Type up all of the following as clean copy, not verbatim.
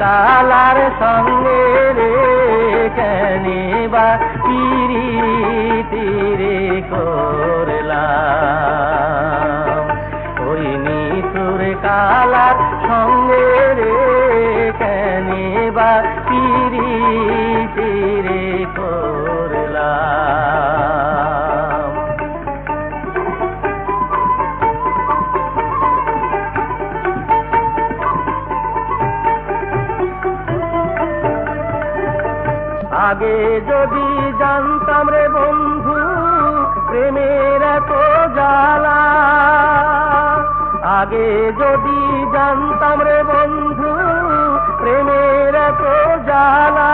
Colour সঙ্গে রে কেনে বা পিরিতি রে করলাম। ওই নিঠুর কালার সঙ্গে রে কেনে বা পিরিতি রে করলাম। আগে যদি জানতাম রে বন্ধু প্রেমের এত জ্বালা, আগে যদি জানতাম রে বন্ধু প্রেমের এত জ্বালা,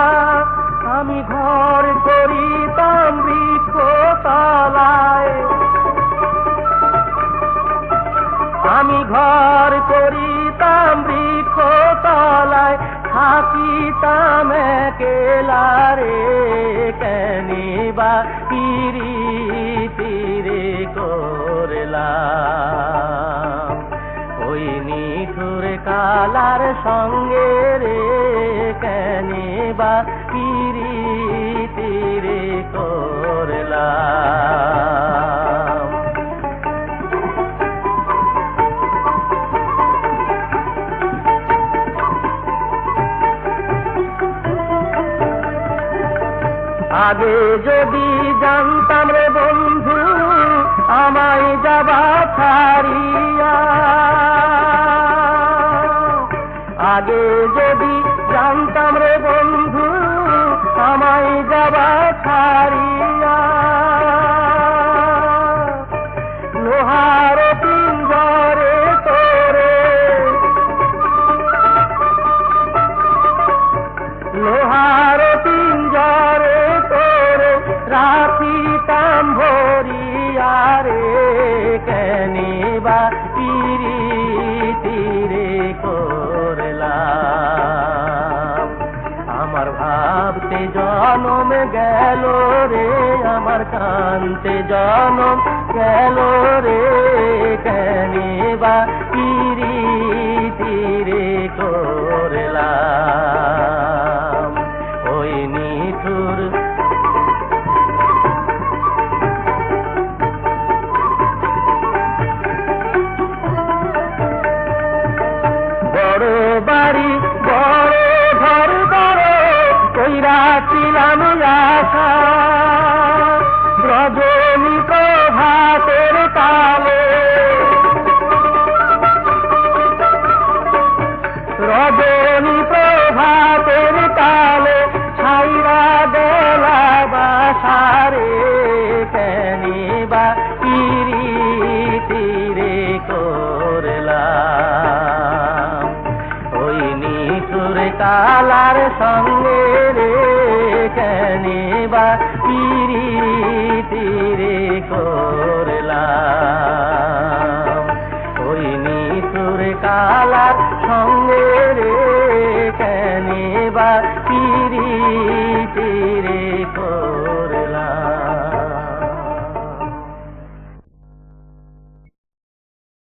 আমি ঘর করিতাম বৃক্ষতলায়, আমি ঘর করিতাম বৃক্ষতলায়, থাকিতাম একলা রে কেনে বা পিরিতি রে করলাম। ওই নিঠুর কালার সঙ্গে রে কেনে বা পিরিতি রে করলাম। আগে যদি জানতাম রে বন্ধু আমায় যাবা ছাড়িয়া, আগে যদি জানতাম রে বন্ধু আমায় যাবা ছাড়িয়া, লোহার পিঞ্জরে তোরে, লোহার পিঞ্জরে তোরে রাখিতাম ভরিয়া রে কেনে বা পিরিতি রে করলাম। আমার ভাবতে জনম গেল রে, আমার কান্তে জনম গেল রে কেনে বা পিরিতি রে করলাম। ওই নিঠুর বড় বাড়ি বড় ঘর বড় কইরাছিলাম আশা, রজনী প্রভাতের তালে, রজনী প্রভাতের তালে ছাইরা দেলা বাসারে কেনে বা পিরিতি রে করলাম। ওই নিঠুর কালার সঙ্গে রে কেনে বা পিরিতি রে করলাম। ওই নিঠুর কালার সঙ্গে রে কেনে বা পিরিতি